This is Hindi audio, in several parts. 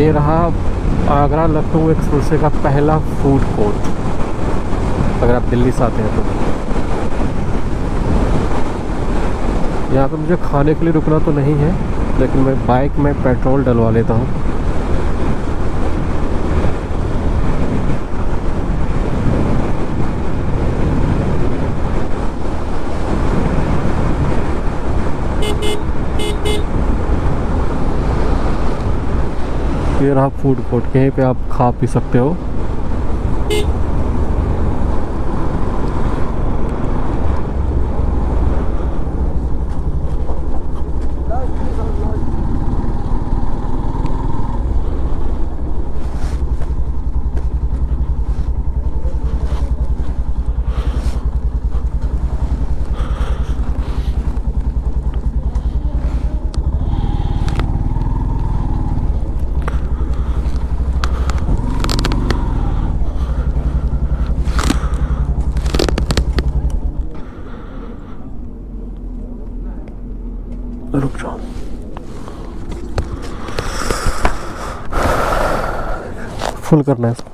ये रहा आगरा लखनऊ एक्सप्रेसवे का पहला फूड कोर्ट, अगर आप दिल्ली से आते हैं तो। यहाँ पे मुझे खाने के लिए रुकना तो नहीं है, लेकिन मैं बाइक में पेट्रोल डलवा लेता हूँ। ये रहा फूड कोर्ट, यहीं पे आप खा पी सकते हो। रुक जाओ, फुल करना है इसको।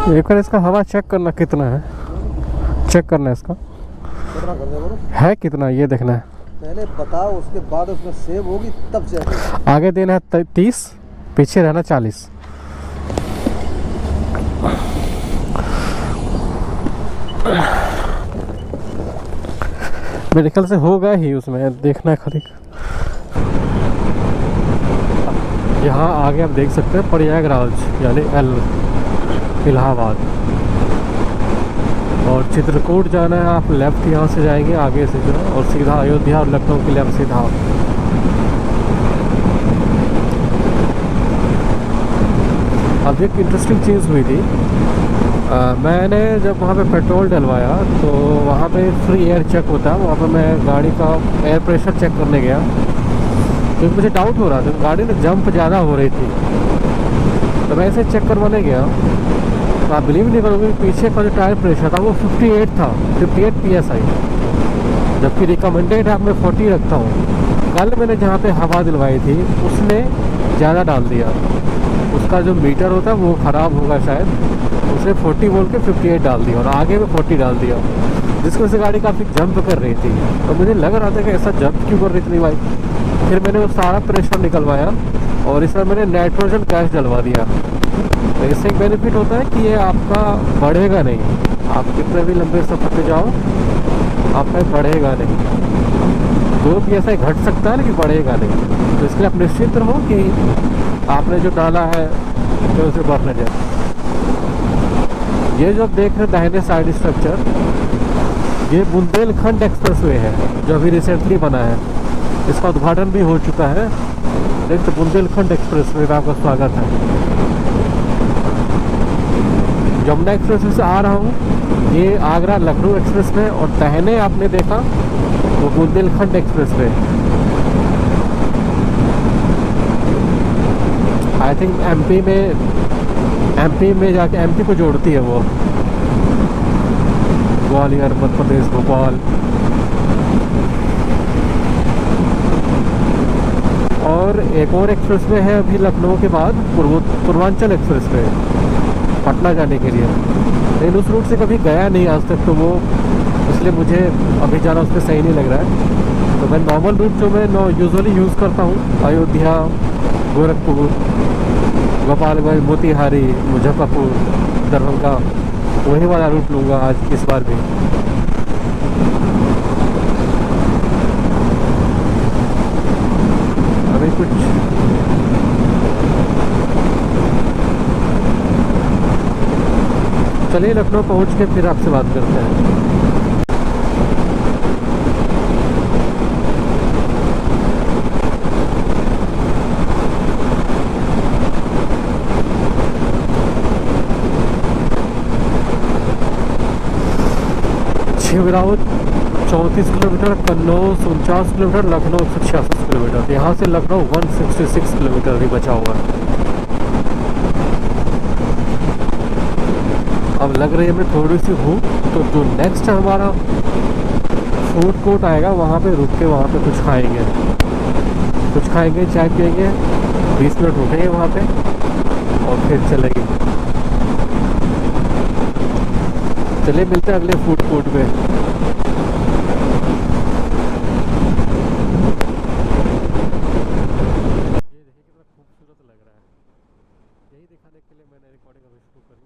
एक बार इसका हवा चेक करना कितना है, चेक करना है इसका कितना कर दे है कितना, ये देखना है। पहले बताओ, उसके बाद उसमें सेव होगी तब चेक। आगे देना है 30, पीछे रहना 40। मेरे ख्याल से होगा ही, उसमें देखना है खाली। यहाँ आगे आप देख सकते हैं प्रयागराज यानी इलाहाबाद, और चित्रकूट जाना है आप लेफ्ट यहाँ से जाएंगे आगे से जो है, और सीधा अयोध्या और लखनऊ के लिए आप सीधा। अब एक इंटरेस्टिंग चीज़ हुई थी, मैंने जब वहाँ पे पेट्रोल डलवाया तो वहाँ पे फ्री एयर चेक होता है, वहाँ पे मैं गाड़ी का एयर प्रेशर चेक करने गया, क्योंकि मुझे डाउट हो रहा था, गाड़ी में जंप ज़्यादा हो रही थी। तो मैं ऐसे चेक करवाने गया, तो आप बिलीव नहीं करोगे, पीछे का जो टायर प्रेशर था वो 58 था, 58 PSI, जबकि रिकमेंडेड है मैं 40 रखता हूँ। कल मैंने जहाँ पे हवा दिलवाई थी उसने ज़्यादा डाल दिया, उसका जो मीटर होता है वो ख़राब होगा शायद, उसने 40 बोल के 58 डाल दिया और आगे में 40 डाल दिया, जिसकी वजह से गाड़ी काफ़ी जंप कर रही थी। तो मुझे लग रहा था कि ऐसा जंप क्यों कर रही थी बाइक। फिर मैंने वो सारा प्रेशर निकलवाया और इस पर मैंने नाइट्रोजन गैस डलवा दिया। तो इससे एक बेनिफिट होता है कि ये आपका बढ़ेगा नहीं, आप कितने भी लंबे सफर पे जाओ आपका बढ़ेगा नहीं। 2 PSI घट सकता है लेकिन बढ़ेगा नहीं। तो इसके लिए आप निश्चित रहो कि आपने जो डाला है तो उसे बढ़ने जाए। ये जो आप देख रहे हैं दाहिने साइड स्ट्रक्चर, ये बुंदेलखंड एक्सप्रेसवे है जो अभी रिसेंटली बना है, इसका उद्घाटन भी हो चुका है। देखते बुंदेलखंड एक्सप्रेसवे में आपका स्वागत है। यमुना एक्सप्रेसवे से आ रहा हूँ, ये आगरा लखनऊ एक्सप्रेसवे, और दाहिने आपने देखा वो Bundelkhand expressway. I think MP में जाके एमपी को जोड़ती है वो, ग्वालियर, मध्य प्रदेश, भोपाल। और एक और एक्सप्रेसवे है अभी लखनऊ के बाद, पूर्वांचल एक्सप्रेसवे, पटना जाने के लिए। लेकिन उस रूट से कभी गया नहीं आज तक, तो वो इसलिए मुझे अभी जाना उस पर सही नहीं लग रहा है। तो मैं नॉर्मल रूट जो मैं यूजुअली यूज़ करता हूँ, अयोध्या, गोरखपुर, गोपालगंज, मोतिहारी, मुजफ्फरपुर, दरभंगा, वही वाला रूट लूँगा आज इस बार भी। अभी कुछ चलिए लखनऊ पहुँच के फिर आपसे बात करते हैं। छिबराऊ 34 kilometre, Kannauj 49 kilometre, Lucknow 166 kilometre. यहाँ से लखनऊ 166 किलोमीटर ही बचा हुआ है। अब लग रही है हमें थोड़ी सी भूख, तो जो नेक्स्ट हमारा फूड कोर्ट आएगा वहाँ पे रुक के वहाँ पे कुछ खाएंगे, चाय पियेंगे, 20 मिनट रुकेंगे वहाँ पे और फिर चलेंगे। चलिए मिलते हैं अगले फूड कोर्ट में। ये देखिए कितना खूबसूरत लग रहा है, यही दिखाने के लिए मैंने रिकॉर्डिंग अभी शुरू करी है।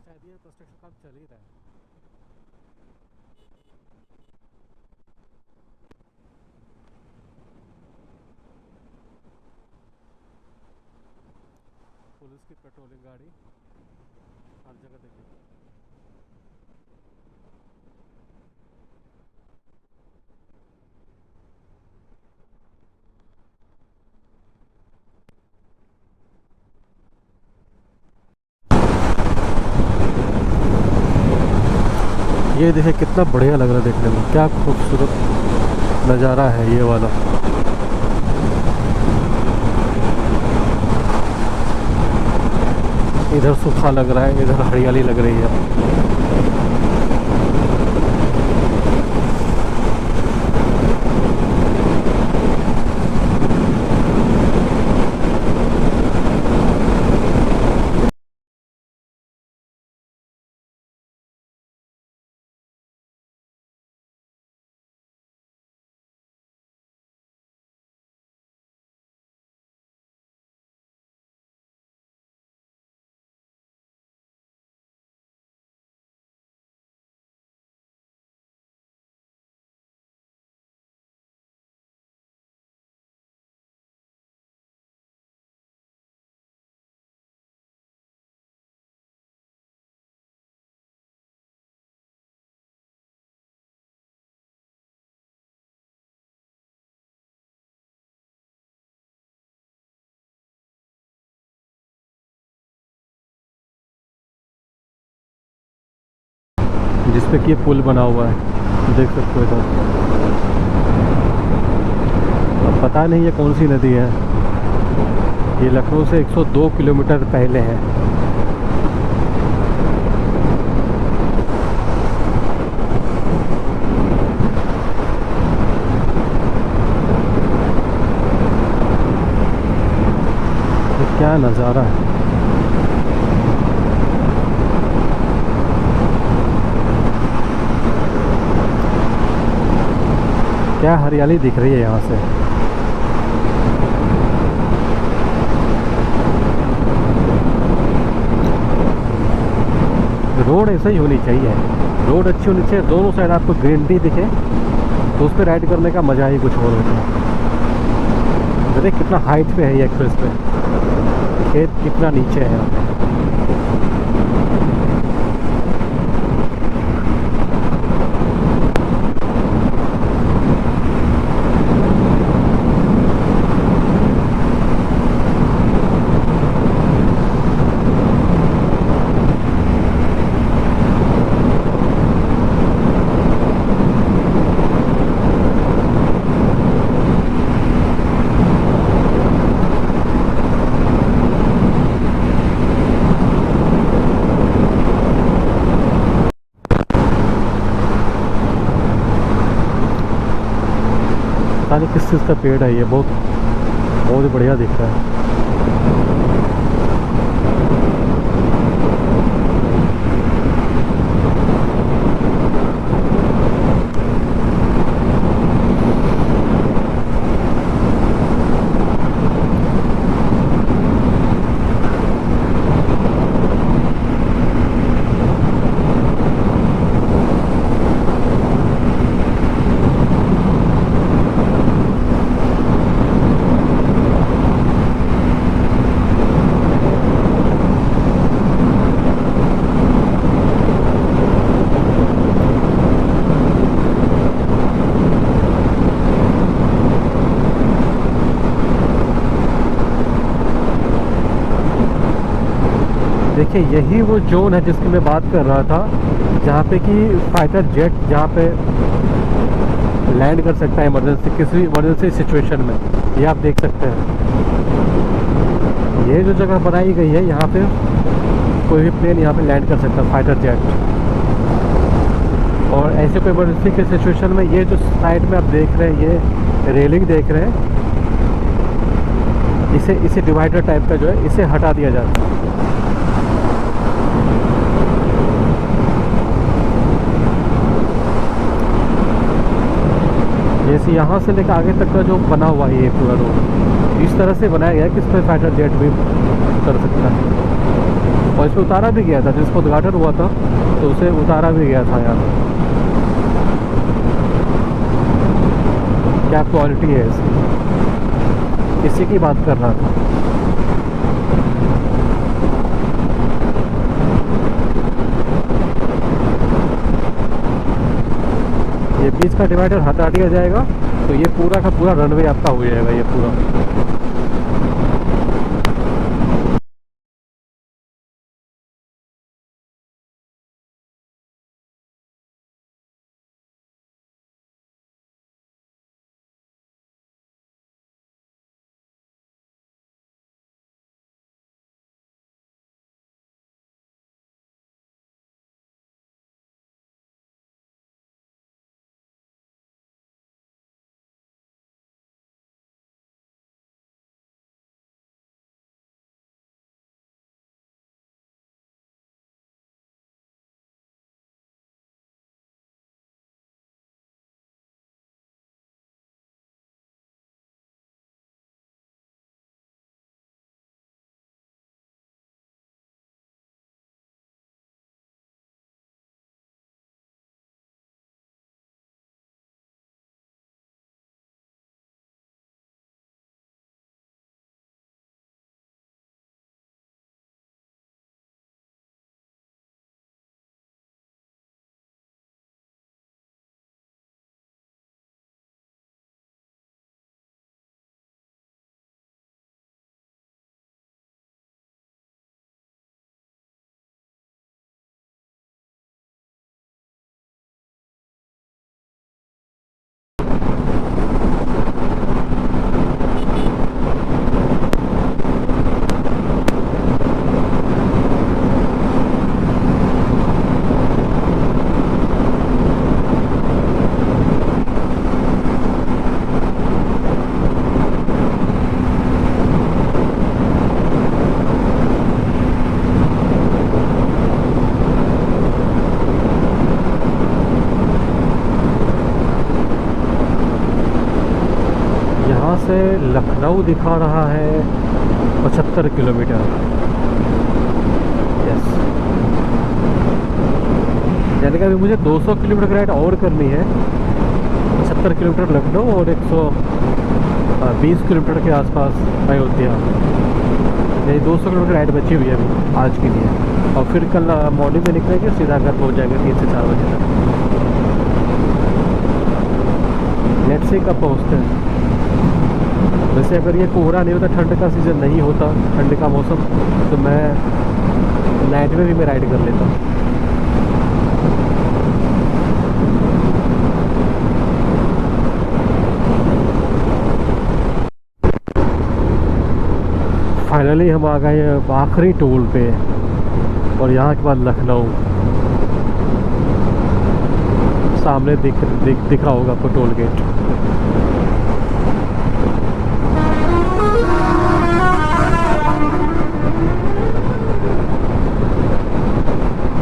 शायद ये कंस्ट्रक्शन काम चल ही रहा है। पुलिस की पेट्रोलिंग गाड़ी हर जगह देखिए। ये देखिए कितना बढ़िया लग रहा है देखने में, क्या खूबसूरत नज़ारा है ये वाला। इधर सूखा लग रहा है, इधर हरियाली लग रही है। जिस पे कि ये पुल बना हुआ है, देख सकते हो इधर। अब पता नहीं ये कौन सी नदी है, ये लखनऊ से 102 किलोमीटर पहले है। ये क्या नज़ारा है। क्या हरियाली दिख रही है यहाँ से। रोड ऐसा ही होनी चाहिए, रोड अच्छी होनी चाहिए, दोनों साइड आपको ग्रीनरी दिखे तो उस पर राइड करने का मज़ा ही कुछ और होता है। देखिए कितना हाइट पे है ये एक्सप्रेस पे, खेत कितना नीचे है यहाँ पे। पता नहीं किस चीज़ का पेड़ है ये, बहुत ही बढ़िया दिख रहा है। देखिए यही वो जोन है जिसकी मैं बात कर रहा था, जहाँ पे कि फाइटर जेट जहाँ पे लैंड कर सकता है इमरजेंसी, किसी भी इमरजेंसी सिचुएशन में। ये आप देख सकते हैं, ये जो जगह बनाई गई है यहाँ पे कोई भी प्लेन यहाँ पे लैंड कर सकता है, फाइटर जेट। और ऐसे कोई इमरजेंसी के सिचुएशन में ये जो साइड में आप देख रहे हैं, ये रेलिंग देख रहे हैं, इसे डिवाइडर टाइप का जो है इसे हटा दिया जाता है। जैसे यहाँ से लेकर आगे तक का जो बना हुआ है ये पूरा रोड इस तरह से बनाया गया है कि इस पर फाइटर जेट भी कर सकता है। और इसमें उतारा भी गया था, जिसको उद्घाटन हुआ था तो उसे उतारा भी गया था यार। क्या क्वालिटी है इसकी, इसी की बात कर रहा था। ये बीच का डिवाइडर हटा दिया जाएगा तो ये पूरा का पूरा रनवे आपका हो जाएगा, ये पूरा। से लखनऊ दिखा रहा है 75 किलोमीटर। यस, यानी कि अभी मुझे 200 किलोमीटर की राइड और करनी है। 75 किलोमीटर लखनऊ और 120 किलोमीटर के आसपास अयोध्या। यही 200 किलोमीटर राइड बची हुई है अभी आज के लिए, और फिर कल मॉर्निंग में निकलेंगे, सीधा घर पहुँच जाएंगे 3 से 4 बजे तक। लेट्स सी कब पहुँचते हैं। वैसे अगर ये कोहरा नहीं होता, ठंड का सीज़न नहीं होता, ठंड का मौसम, तो मैं नाइट में भी मैं राइड कर लेता। फाइनली हम आ गए आखिरी टोल पे, और यहाँ के बाद लखनऊ सामने दिख रहा होगा आपको टोल गेट।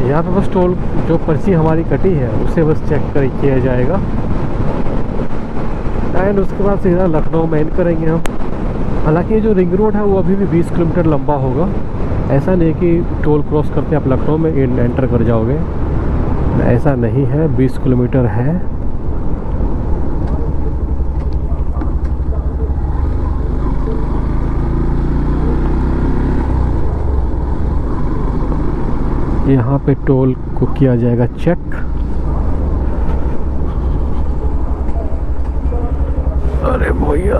यहाँ पे बस टोल जो पर्ची हमारी कटी है उसे बस चेक किया जाएगा, एंड उसके बाद सीधा लखनऊ में एंड करेंगे हम। हालांकि ये जो रिंग रोड है वो अभी भी 20 किलोमीटर लंबा होगा। ऐसा नहीं कि टोल क्रॉस करके आप लखनऊ में एंटर कर जाओगे, ऐसा नहीं है, 20 किलोमीटर है। यहाँ पे टोल को किया जाएगा चेक। अरे भैया,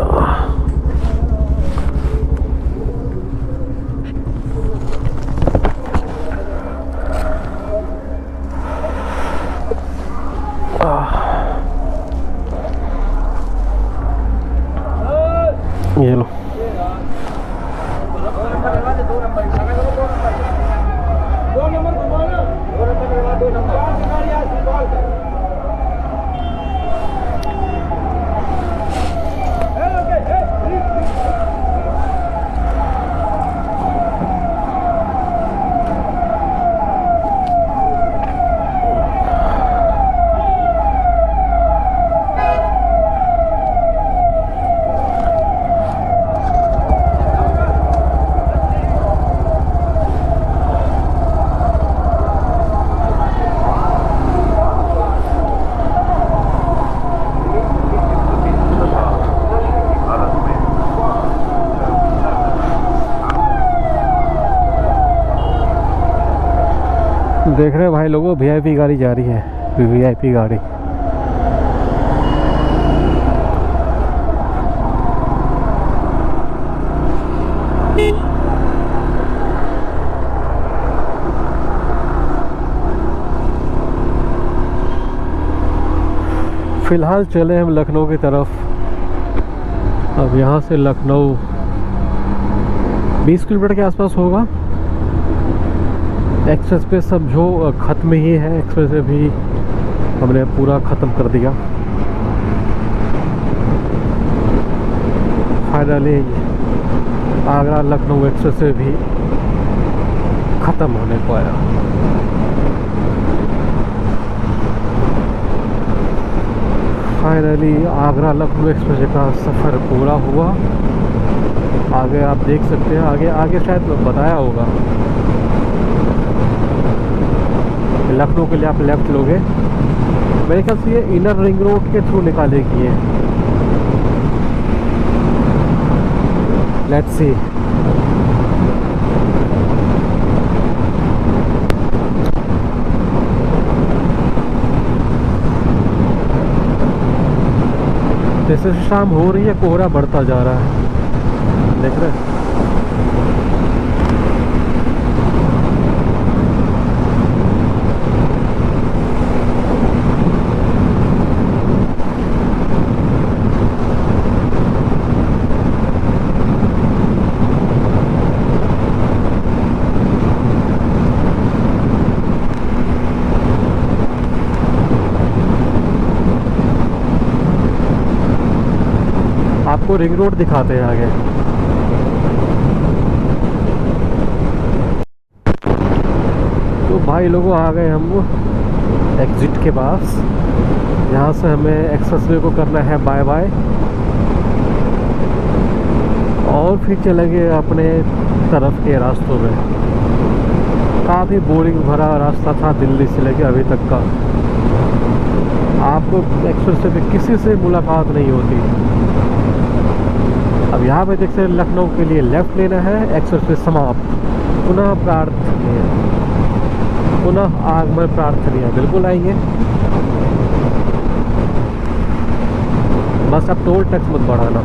देख रहे हैं भाई लोगों, वीआईपी गाड़ी जा रही है, वीआईपी गाड़ी। फिलहाल चले हम लखनऊ की तरफ। अब यहाँ से लखनऊ 20 किलोमीटर के आसपास होगा। एक्सप्रेस पे समझो ख़त्म ही है, एक्सप्रेस वे भी हमने पूरा ख़त्म कर दिया। Finally Agra Lucknow express way भी ख़त्म होने को आया। फाइनली आगरा लखनऊ एक्सप्रेस का सफ़र पूरा हुआ। आगे आप देख सकते हैं, आगे शायद बताया होगा, लखनऊ के लिए आप लेफ़्ट लोगे। मेरे ख्याल से ये इनर रिंग रोड के थ्रू निकालेगी ये। Let's see. जैसे शाम हो रही है कोहरा बढ़ता जा रहा है, देख रहे हैं। आपको रिंग रोड दिखाते हैं आगे। तो भाई लोगों आ गए हम एग्जिट के पास। यहाँ से हमें एक्सप्रेसवे को करना है बाय बाय, और फिर चलेंगे अपने तरफ के रास्तों में। काफ़ी बोरिंग भरा रास्ता था दिल्ली से लेके अभी तक का। आपको एक्सप्रेसवे पे किसी से मुलाकात नहीं होती। अब यहाँ पे देख सकते हैं लखनऊ के लिए लेफ़्ट लेना है, एक्सप्रेसवे समाप्त। पुनः प्रार्थनीय, पुनः आगमन प्रार्थनीय बिल्कुल आएंगे। बस अब टोल टैक्स मत बढ़ाना।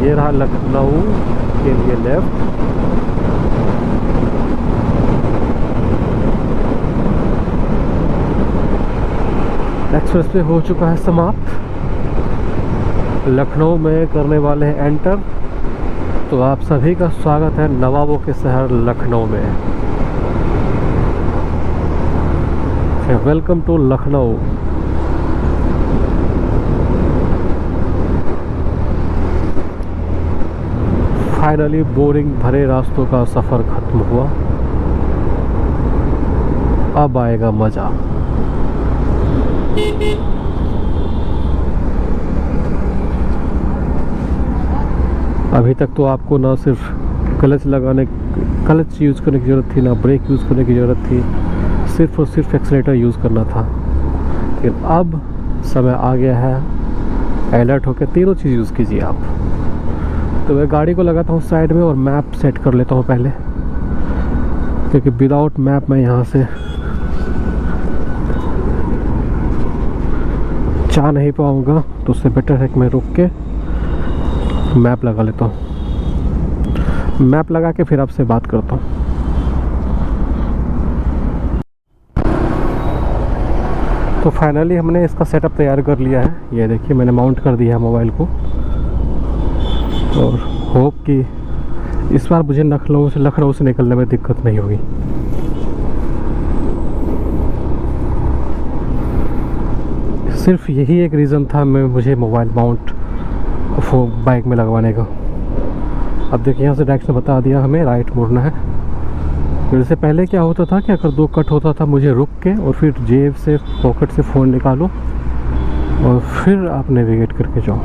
ये रहा लखनऊ के लिए लेफ़्ट। एक्सप्रेसवे हो चुका है समाप्त। लखनऊ में करने वाले हैं एंटर। तो आप सभी का स्वागत है नवाबों के शहर लखनऊ में। Welcome to Lucknow. Finally boring भरे रास्तों का सफ़र ख़त्म हुआ। अब आएगा मज़ा। अभी तक तो आपको ना सिर्फ क्लच यूज़ करने की ज़रूरत थी, ना ब्रेक यूज़ करने की ज़रूरत थी, सिर्फ और सिर्फ एक्सीलेटर यूज़ करना था। लेकिन अब समय आ गया है, अलर्ट होकर तीनों चीज़ यूज़ कीजिए आप। तो मैं गाड़ी को लगाता हूँ साइड में और मैप सेट कर लेता हूँ पहले, क्योंकि विदाउट मैप मैं यहाँ से जा नहीं पाऊँगा। तो उससे बेटर है कि मैं रुक के मैप लगा लेता हूँ। मैप लगा के फिर आपसे बात करता हूँ। तो फाइनली हमने इसका सेटअप तैयार कर लिया है। ये देखिए मैंने माउंट कर दिया है मोबाइल को, और होप कि इस बार मुझे लखनऊ से निकलने में दिक्कत नहीं होगी। सिर्फ यही एक रीज़न था मुझे मोबाइल माउंट बाइक में लगवाने का। अब देखिए यहाँ से डायरेक्शन बता दिया, हमें राइट मुड़ना है। इससे पहले क्या होता था कि अगर 2 कट होता था, मुझे रुक के और फिर जेब से पॉकेट से फ़ोन निकालो और फिर आप नेविगेट करके जाओ।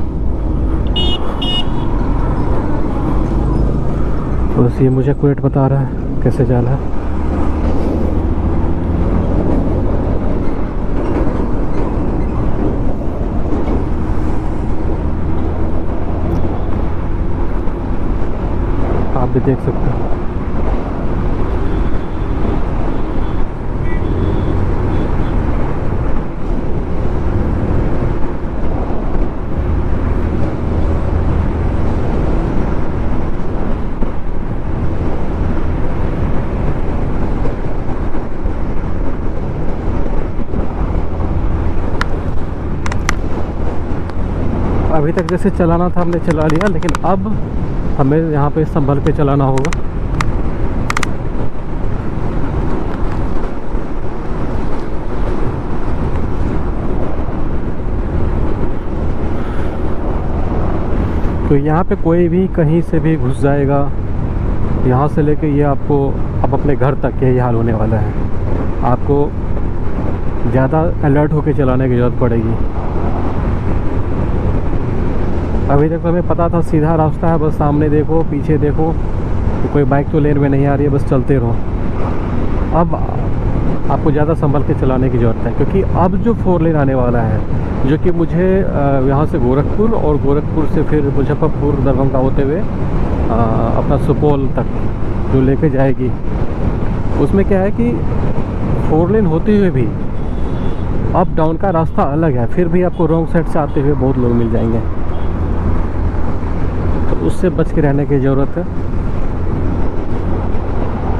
बस ये मुझे एक्यूरेट बता रहा है कैसे जाना है। आप भी देख सकते हो। अभी तक जैसे चलाना था हमने चला लिया, लेकिन अब हमें यहाँ पे संभल के चलाना होगा। तो यहाँ पे कोई भी कहीं से भी घुस जाएगा, यहाँ से लेके ये आपको अब अपने घर तक यही हाल होने वाला है। आपको ज़्यादा अलर्ट होकर चलाने की ज़रूरत पड़ेगी। अभी तक तो हमें पता था सीधा रास्ता है, बस सामने देखो पीछे देखो, तो कोई बाइक तो लेन में नहीं आ रही है, बस चलते रहो। अब आपको ज़्यादा संभल के चलाने की ज़रूरत है, क्योंकि अब जो 4 लेन आने वाला है, जो कि मुझे यहाँ से गोरखपुर और गोरखपुर से फिर मुजफ्फरपुर दरभंगा होते हुए अपना सुपौल तक जो लेके जाएगी, उसमें क्या है कि 4 लेन होते हुए भी अप डाउन का रास्ता अलग है। फिर भी आपको रॉन्ग साइड से आते हुए बहुत लोग मिल जाएंगे, तो उससे बच के रहने की ज़रूरत है।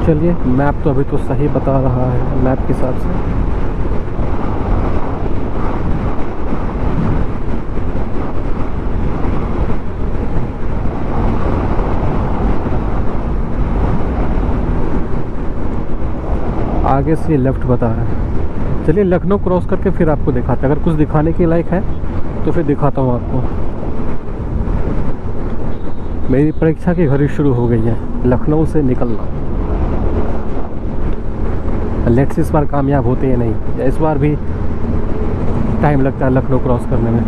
चलिए, मैप तो अभी तो सही बता रहा है मैप के हिसाब से। आगे से लेफ़्ट बता रहा है। चलिए, लखनऊ क्रॉस करके फिर आपको दिखाते हैं। अगर कुछ दिखाने के लायक है तो फिर दिखाता हूँ आपको। मेरी परीक्षा की घड़ी शुरू हो गई है, लखनऊ से निकलना। लेट्स इस बार कामयाब होते हैं नहीं, या इस बार भी टाइम लगता है लखनऊ क्रॉस करने में।